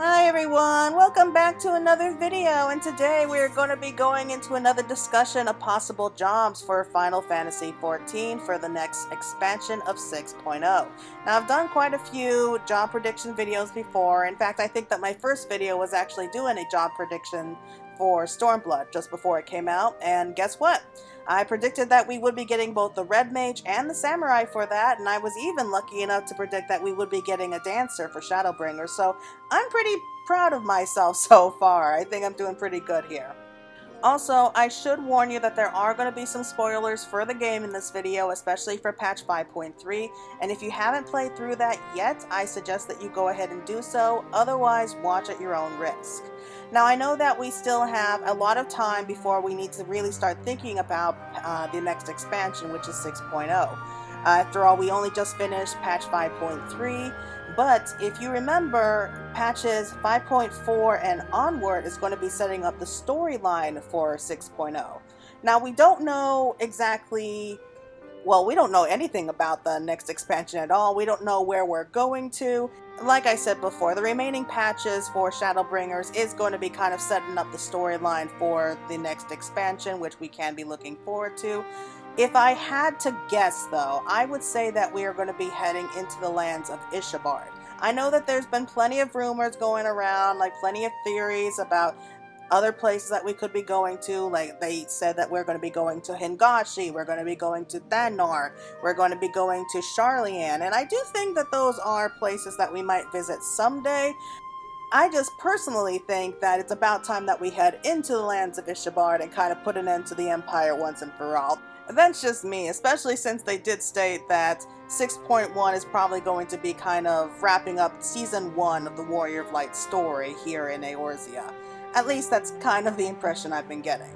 Hi everyone, welcome back to another video, and today we're going to be going into another discussion of possible jobs for Final Fantasy XIV for the next expansion of 6.0. Now I've done quite a few job prediction videos before. In fact, I think that my first video was actually doing a job prediction for Stormblood just before it came out, and guess what? I predicted that we would be getting both the Red Mage and the Samurai for that, and I was even lucky enough to predict that we would be getting a Dancer for Shadowbringer, so I'm pretty proud of myself so far. I think I'm doing pretty good here. Also, I should warn you that there are going to be some spoilers for the game in this video, especially for patch 5.3, and if you haven't played through that yet, I suggest that you go ahead and do so, otherwise watch at your own risk. Now, I know that we still have a lot of time before we need to really start thinking about the next expansion, which is 6.0. After all, we only just finished patch 5.3, but if you remember, patches 5.4 and onward is going to be setting up the storyline for 6.0. Now, we don't know exactly, well, we don't know anything about the next expansion at all. We don't know where we're going to. Like I said before, the remaining patches for Shadowbringers is going to be kind of setting up the storyline for the next expansion, which we can be looking forward to. If I had to guess, though, I would say that we are going to be heading into the lands of Ishbard. I know that there's been plenty of rumors going around, like plenty of theories about other places that we could be going to. Like they said that we're going to be going to Hingashi, we're going to be going to Thannar, we're going to be going to Sharlayan, and I do think that those are places that we might visit someday. I just personally think that it's about time that we head into the lands of Ishbard and kind of put an end to the Empire once and for all. That's just me, especially since they did state that 6.1 is probably going to be kind of wrapping up Season 1 of the Warrior of Light story here in Eorzea. At least that's kind of the impression I've been getting.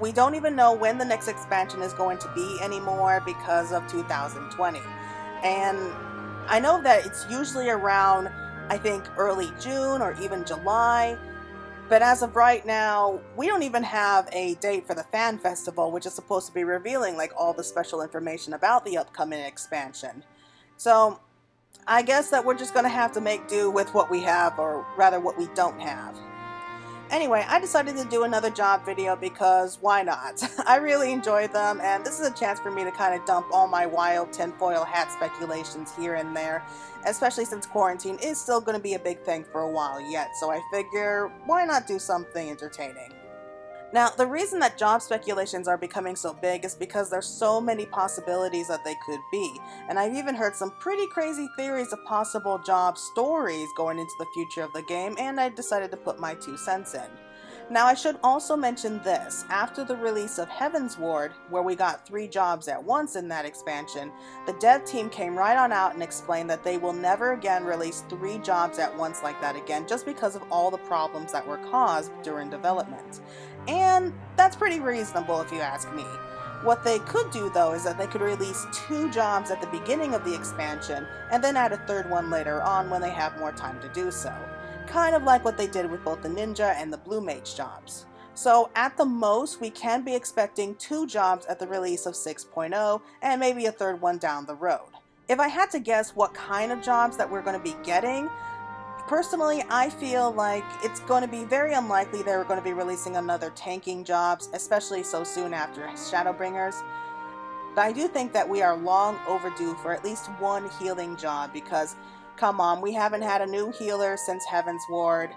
We don't even know when the next expansion is going to be anymore because of 2020. And I know that it's usually around, I think, early June or even July. But as of right now, we don't even have a date for the fan festival, which is supposed to be revealing like all the special information about the upcoming expansion. So I guess that we're just going to have to make do with what we have, or rather what we don't have. Anyway, I decided to do another job video because why not? I really enjoyed them, and this is a chance for me to kind of dump all my wild tinfoil hat speculations here and there, especially since quarantine is still going to be a big thing for a while yet, so I figure, why not do something entertaining? Now, the reason that job speculations are becoming so big is because there's so many possibilities that they could be, and I've even heard some pretty crazy theories of possible job stories going into the future of the game, and I decided to put my 2 cents in. Now, I should also mention this. After the release of Heavensward, where we got 3 jobs at once in that expansion, the dev team came right on out and explained that they will never again release 3 jobs at once like that again, just because of all the problems that were caused during development. And that's pretty reasonable if you ask me. What they could do, though, is that they could release 2 jobs at the beginning of the expansion and then add a 3rd one later on when they have more time to do so. Kind of like what they did with both the Ninja and the Blue Mage jobs. So at the most, we can be expecting 2 jobs at the release of 6.0 and maybe a 3rd one down the road. If I had to guess what kind of jobs that we're going to be getting, personally, I feel like it's going to be very unlikely they're going to be releasing another tanking jobs, especially so soon after Shadowbringers. But I do think that we are long overdue for at least one healing job because, come on, we haven't had a new healer since Heavensward.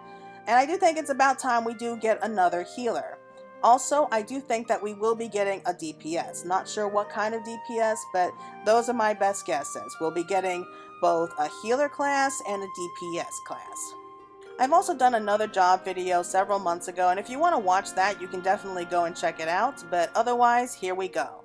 And I do think it's about time we do get another healer. Also, I do think that we will be getting a DPS. Not sure what kind of DPS, but those are my best guesses. We'll be getting both a healer class and a DPS class. I've also done another job video several months ago, and if you want to watch that, you can definitely go and check it out, but otherwise, here we go.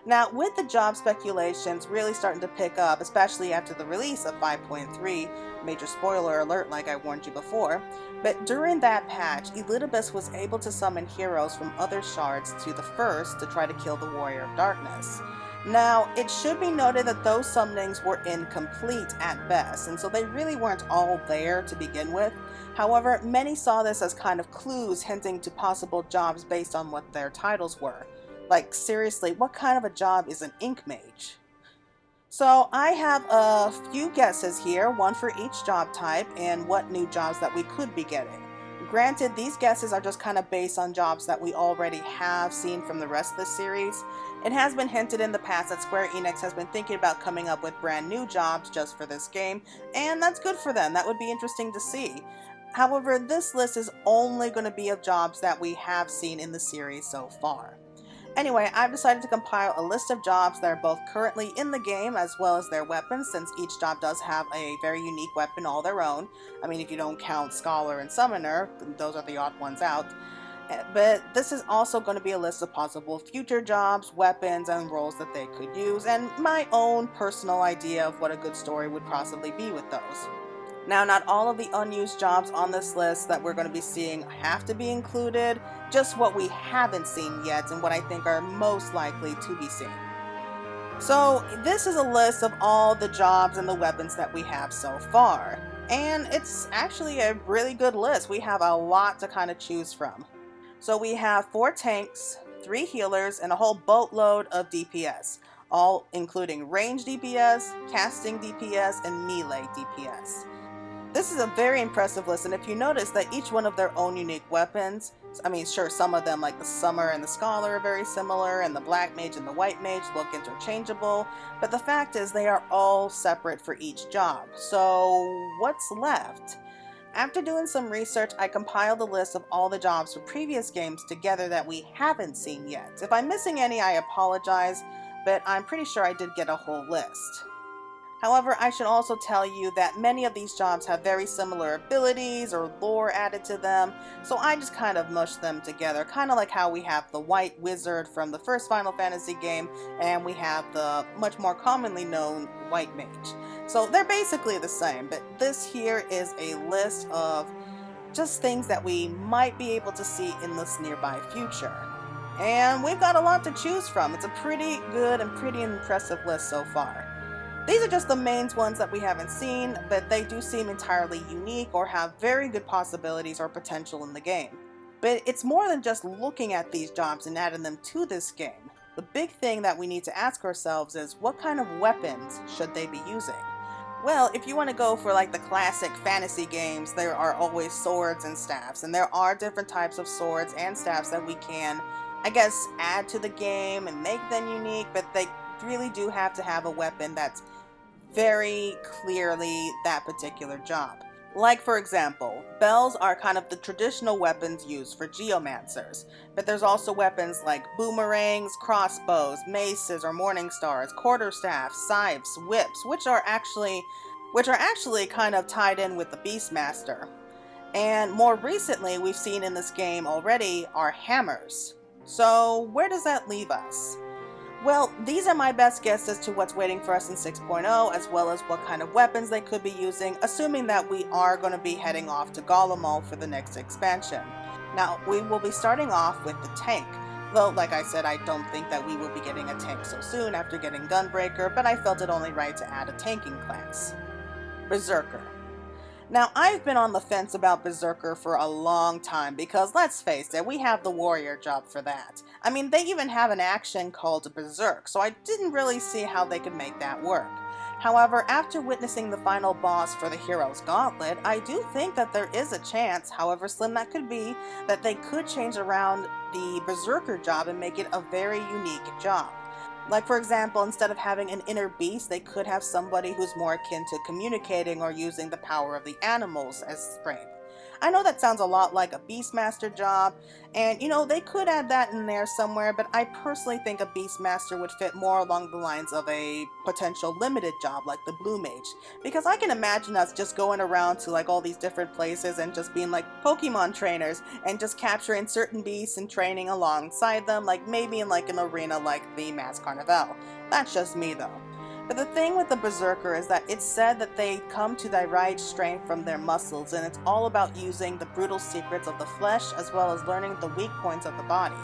Now, with the job speculations really starting to pick up, especially after the release of 5.3, major spoiler alert like I warned you before, but during that patch, Elidibus was able to summon heroes from other shards to the first to try to kill the Warrior of Darkness. Now, it should be noted that those summonings were incomplete at best, and so they really weren't all there to begin with. However, many saw this as kind of clues hinting to possible jobs based on what their titles were. Like, seriously, what kind of a job is an Ink Mage? So I have a few guesses here, one for each job type and what new jobs that we could be getting. Granted, these guesses are just kind of based on jobs that we already have seen from the rest of the series. It has been hinted in the past that Square Enix has been thinking about coming up with brand new jobs just for this game, and that's good for them. That would be interesting to see. However, this list is only going to be of jobs that we have seen in the series so far. Anyway, I've decided to compile a list of jobs that are both currently in the game as well as their weapons, since each job does have a very unique weapon all their own. I mean, if you don't count Scholar and Summoner, those are the odd ones out. But this is also going to be a list of possible future jobs, weapons, and roles that they could use, and my own personal idea of what a good story would possibly be with those. Now, not all of the unused jobs on this list that we're going to be seeing have to be included, just what we haven't seen yet and what I think are most likely to be seen. So this is a list of all the jobs and the weapons that we have so far, and it's actually a really good list. We have a lot to kind of choose from. So we have 4 tanks, 3 healers, and a whole boatload of DPS, all including range DPS, casting DPS, and melee DPS. This is a very impressive list, and if you notice that each one of their own unique weapons, I mean, sure, some of them like the Summer and the Scholar are very similar, and the Black Mage and the White Mage look interchangeable, but the fact is they are all separate for each job. So what's left? After doing some research, I compiled a list of all the jobs for previous games together that we haven't seen yet. If I'm missing any, I apologize, but I'm pretty sure I did get a whole list. However, I should also tell you that many of these jobs have very similar abilities or lore added to them, so I just kind of mushed them together, kind of like how we have the White Wizard from the first Final Fantasy game, and we have the much more commonly known White Mage. So they're basically the same, but this here is a list of just things that we might be able to see in this nearby future. And we've got a lot to choose from. It's a pretty good and pretty impressive list so far. These are just the main ones that we haven't seen, but they do seem entirely unique or have very good possibilities or potential in the game. But it's more than just looking at these jobs and adding them to this game. The big thing that we need to ask ourselves is, what kind of weapons should they be using? Well, if you want to go for like the classic fantasy games, there are always swords and staffs, and there are different types of swords and staffs that we can, I guess, add to the game and make them unique, but they really do have to have a weapon that's very clearly that particular job. Like, for example, bells are kind of the traditional weapons used for geomancers, but there's also weapons like boomerangs, crossbows, maces or morning stars, quarterstaffs, scythes, whips, which are actually kind of tied in with the Beastmaster. And more recently, we've seen in this game already are hammers. So where does that leave us? Well, these are my best guesses to what's waiting for us in 6.0, as well as what kind of weapons they could be using, assuming that we are going to be heading off to Garlemald for the next expansion. Now, we will be starting off with the tank, though, like I said, I don't think that we will be getting a tank so soon after getting Gunbreaker, but I felt it only right to add a tanking class. Berserker. Now, I've been on the fence about Berserker for a long time because, let's face it, we have the warrior job for that. I mean, they even have an action called Berserk, so I didn't really see how they could make that work. However, after witnessing the final boss for the Hero's Gauntlet, I do think that there is a chance, however slim that could be, that they could change around the Berserker job and make it a very unique job. Like, for example, instead of having an inner beast, they could have somebody who's more akin to communicating or using the power of the animals as strength. I know that sounds a lot like a Beastmaster job, and you know, they could add that in there somewhere, but I personally think a Beastmaster would fit more along the lines of a potential limited job like the Blue Mage, because I can imagine us just going around to like all these different places and just being like Pokemon trainers and just capturing certain beasts and training alongside them, like maybe in like an arena like the Mass Carnival. That's just me though. But the thing with the Berserker is that it's said that they come to derive strength from their muscles, and it's all about using the brutal secrets of the flesh as well as learning the weak points of the body.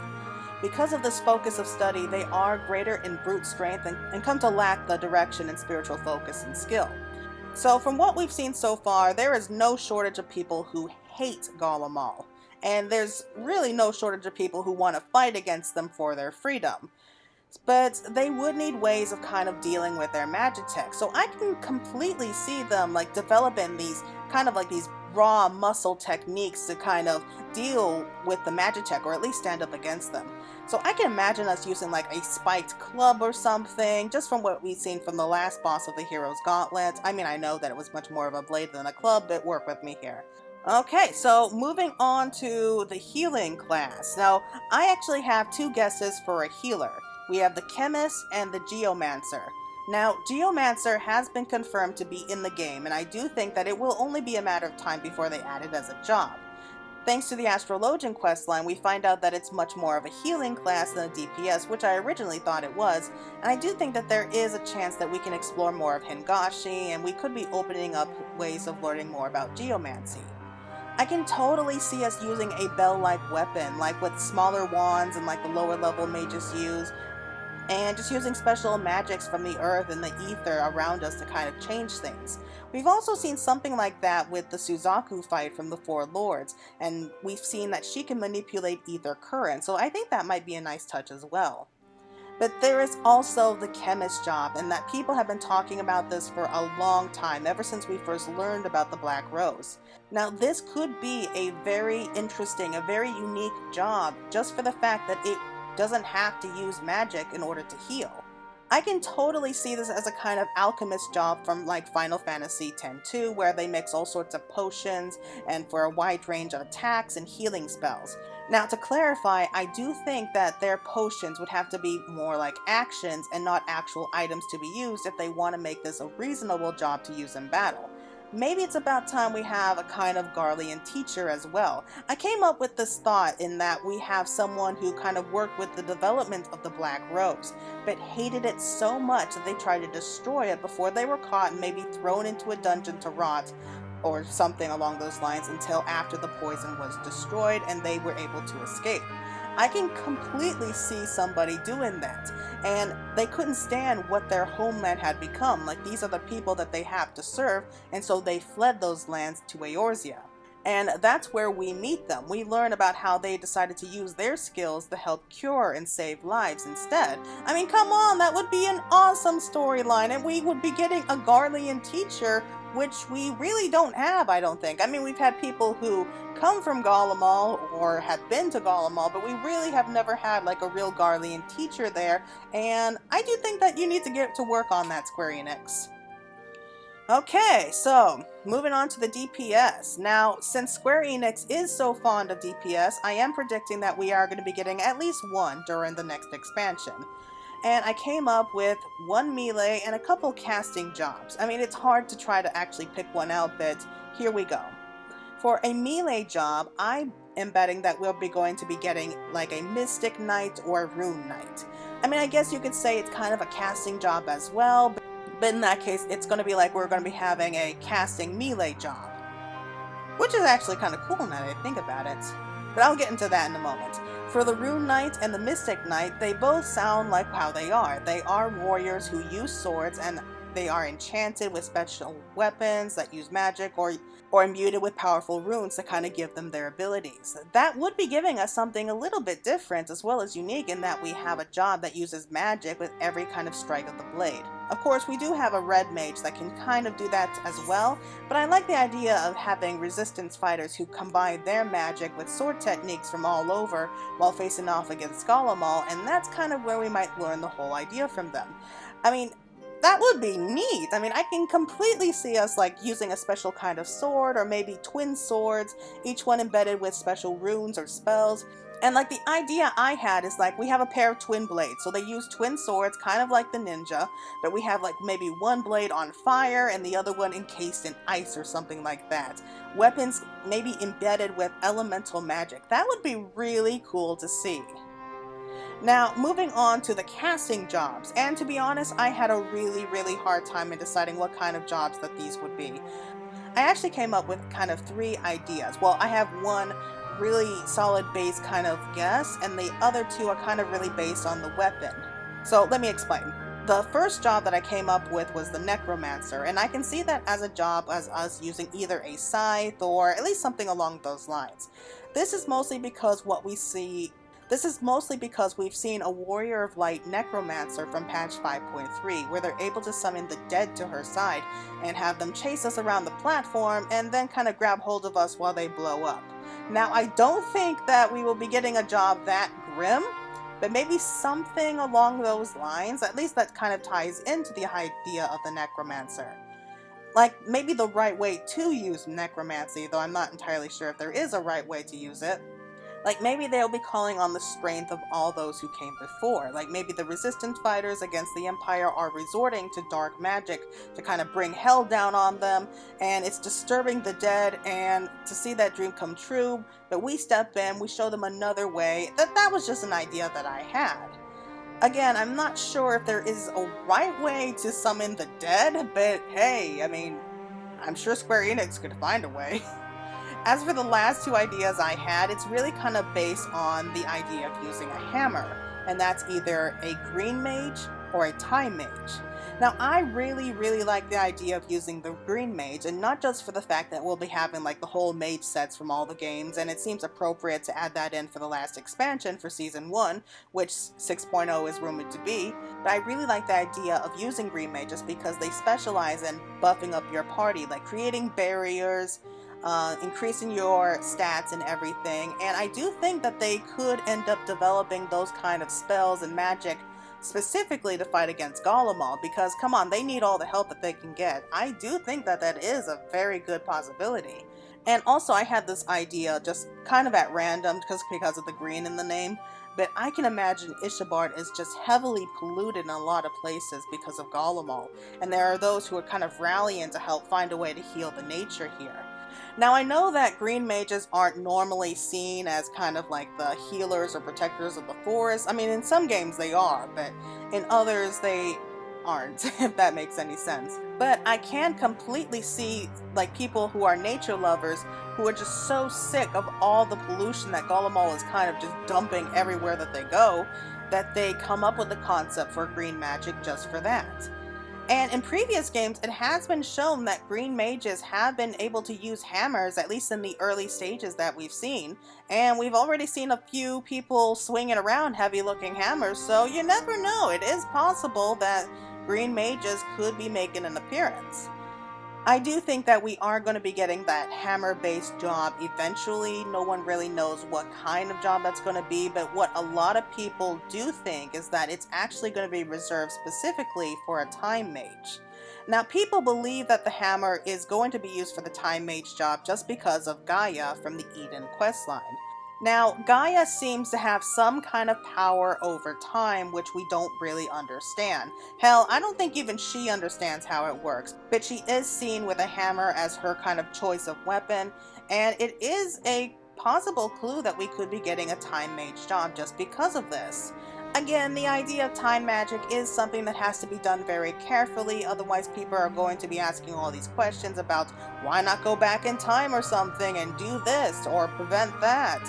Because of this focus of study, they are greater in brute strength and come to lack the direction and spiritual focus and skill. So from what we've seen so far, there is no shortage of people who hate Garlemald, and there's really no shortage of people who want to fight against them for their freedom. but they would need ways of kind of dealing with their magitech. So I can completely see them like developing these kind of like these raw muscle techniques to kind of deal with the magitech, or at least stand up against them. So I can imagine us using like a spiked club or something, just from what we've seen from the last boss of the Hero's Gauntlet. I mean, I know that it was much more of a blade than a club, but work with me here. Okay, so moving on to the healing class. Now, I actually have two guesses for a healer. We have the Chemist and the Geomancer. Now, Geomancer has been confirmed to be in the game, and I do think that it will only be a matter of time before they add it as a job. Thanks to the Astrologian questline, we find out that it's much more of a healing class than a DPS, which I originally thought it was, and I do think that there is a chance that we can explore more of Hingashi, and we could be opening up ways of learning more about Geomancy. I can totally see us using a bell-like weapon, like what smaller wands and like the lower level mages use, and just using special magics from the earth and the ether around us to kind of change things. We've also seen something like that with the Suzaku fight from the Four Lords, and we've seen that she can manipulate ether current, so I think that might be a nice touch as well. But there is also the Chemist job, and that people have been talking about this for a long time, ever since we first learned about the Black Rose. Now, this could be a very interesting, a very unique job, just for the fact that it doesn't have to use magic in order to heal. I can totally see this as a kind of alchemist job from like Final Fantasy X-2, where they mix all sorts of potions and for a wide range of attacks and healing spells. Now, to clarify, I do think that their potions would have to be more like actions and not actual items to be used if they want to make this a reasonable job to use in battle. Maybe it's about time we have a kind of Garlean teacher as well. I came up with this thought in that we have someone who kind of worked with the development of the Black Rose, but hated it so much that they tried to destroy it before they were caught and maybe thrown into a dungeon to rot, or something along those lines, until after the poison was destroyed and they were able to escape. I can completely see somebody doing that, and they couldn't stand what their homeland had become. Like, these are the people that they have to serve, and so they fled those lands to Eorzea. And that's where we meet them. We learn about how they decided to use their skills to help cure and save lives instead. I mean, come on, that would be an awesome storyline, and we would be getting a Garlean teacher, which we really don't have, I don't think. I mean, we've had people who come from Garlemald or have been to Garlemald, but we really have never had like a real Garlean teacher there, and I do think that you need to get to work on that, Square Enix. Okay, so moving on to the DPS. Now, since Square Enix is so fond of DPS, I am predicting that we are going to be getting at least one during the next expansion. And I came up with one melee and a couple casting jobs. I mean, it's hard to try to actually pick one out, but here we go. For a melee job, I am betting that we'll be going to be getting like a Mystic Knight or a Rune Knight. I mean, I guess you could say it's kind of a casting job as well, but in that case, it's going to be like we're going to be having a casting melee job, which is actually kind of cool now that I think about it. But I'll get into that in a moment. For the Rune Knight and the Mystic Knight, they both sound like how they are. They are warriors who use swords, and they are enchanted with special weapons that use magic or imbued with powerful runes to kind of give them their abilities. That would be giving us something a little bit different as well as unique, in that we have a job that uses magic with every kind of strike of the blade. Of course, we do have a red mage that can kind of do that as well, but I like the idea of having resistance fighters who combine their magic with sword techniques from all over while facing off against Garlemald, and that's kind of where we might learn the whole idea from them. I mean, that would be neat. I mean, I can completely see us like using a special kind of sword, or maybe twin swords, each one embedded with special runes or spells. And like the idea I had is like we have a pair of twin blades, so they use twin swords, kind of like the ninja, but we have like maybe one blade on fire and the other one encased in ice or something like that. Weapons maybe embedded with elemental magic. That would be really cool to see. Now, moving on to the casting jobs, and to be honest, I had a really hard time in deciding what kind of jobs that these would be. I actually came up with kind of three ideas. Well, I have one really solid base kind of guess, and the other two are kind of really based on the weapon. So let me explain. The first job that I came up with was the Necromancer, and I can see that as a job as us using either a scythe or at least something along those lines. This is mostly because what we see This is mostly because we've seen a Warrior of Light Necromancer from patch 5.3, where they're able to summon the dead to her side and have them chase us around the platform and then kind of grab hold of us while they blow up. Now, I don't think that we will be getting a job that grim, but maybe something along those lines. At least that kind of ties into the idea of the Necromancer. Like, maybe the right way to use necromancy, though I'm not entirely sure if there is a right way to use it. Like, maybe they'll be calling on the strength of all those who came before. Like, maybe the resistance fighters against the Empire are resorting to dark magic to kind of bring hell down on them, and it's disturbing the dead, and to see that dream come true, but we step in, we show them another way. That was just an idea that I had. Again, I'm not sure if there is a right way to summon the dead, but hey, I mean, I'm sure Square Enix could find a way. As for the last two ideas I had, it's really kind of based on the idea of using a hammer, and that's either a green mage or a time mage. Now, I really like the idea of using the green mage, and not just for the fact that we'll be having like the whole mage sets from all the games, and it seems appropriate to add that in for the last expansion for Season 1, which 6.0 is rumored to be, but I really like the idea of using green mages because they specialize in buffing up your party, like creating barriers, increasing your stats and everything, and I do think that they could end up developing those kind of spells and magic specifically to fight against Garlemald, because come on, they need all the help that they can get. I do think that that is a very good possibility. And also I had this idea just kind of at random because of the green in the name, but I can imagine Ishbard is just heavily polluted in a lot of places because of Garlemald, and there are those who are kind of rallying to help find a way to heal the nature here. Now, I know that green mages aren't normally seen as kind of like the healers or protectors of the forest. I mean, in some games they are, but in others they aren't, if that makes any sense. But I can completely see like people who are nature lovers who are just so sick of all the pollution that Garlemald is kind of just dumping everywhere that they go, that they come up with the concept for green magic just for that. And in previous games, it has been shown that green mages have been able to use hammers, at least in the early stages that we've seen. And we've already seen a few people swinging around heavy-looking hammers, so you never know. It is possible that green mages could be making an appearance. I do think that we are going to be getting that hammer-based job eventually. No one really knows what kind of job that's going to be, but what a lot of people do think is that it's actually going to be reserved specifically for a time mage. Now, people believe that the hammer is going to be used for the time mage job just because of Gaia from the Eden questline. Now, Gaia seems to have some kind of power over time, which we don't really understand. Hell, I don't think even she understands how it works, but she is seen with a hammer as her kind of choice of weapon, and it is a possible clue that we could be getting a time mage job just because of this. Again, the idea of time magic is something that has to be done very carefully, otherwise people are going to be asking all these questions about why not go back in time or something and do this or prevent that,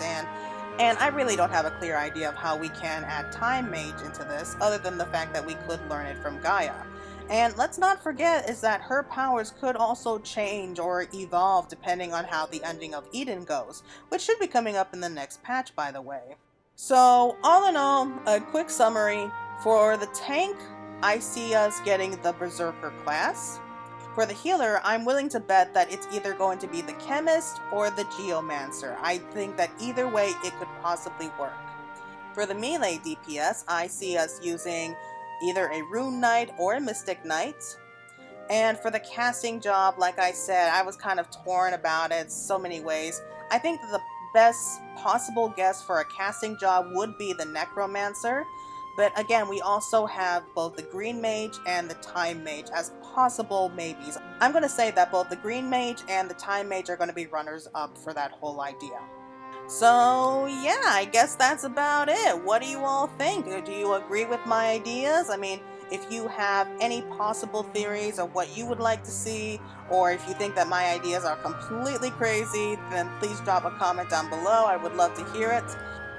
and I really don't have a clear idea of how we can add time mage into this other than the fact that we could learn it from Gaia. And let's not forget is that her powers could also change or evolve depending on how the ending of Eden goes, which should be coming up in the next patch, by the way. So, all in all, a quick summary. For the tank, I see us getting the Berserker class. For the healer, I'm willing to bet that it's either going to be the Chemist or the Geomancer. I think that either way it could possibly work. For the melee DPS, I see us using either a Rune Knight or a Mystic Knight. And for the casting job, like I said, I was kind of torn about it so many ways. I think that the best possible guess for a casting job would be the Necromancer, but again, we also have both the Green Mage and the Time Mage as possible maybes. I'm going to say that both the Green Mage and the Time Mage are going to be runners-up for that whole idea. So yeah, I guess that's about it. What do you all think? Do you agree with my ideas? I mean, if you have any possible theories of what you would like to see, or if you think that my ideas are completely crazy, then please drop a comment down below. I would love to hear it.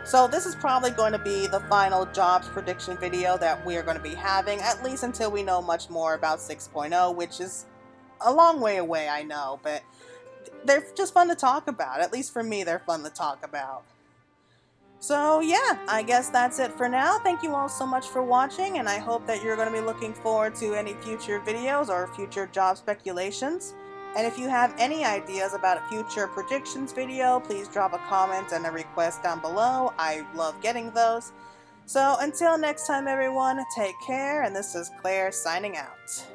So this is probably going to be the final jobs prediction video that we are going to be having, at least until we know much more about 6.0, which is a long way away, I know, but they're just fun to talk about. At least for me, they're fun to talk about. So yeah, I guess that's it for now. Thank you all so much for watching, and I hope that you're going to be looking forward to any future videos or future job speculations. And if you have any ideas about a future predictions video, please drop a comment and a request down below. I love getting those. So until next time everyone, take care, and this is Claire signing out.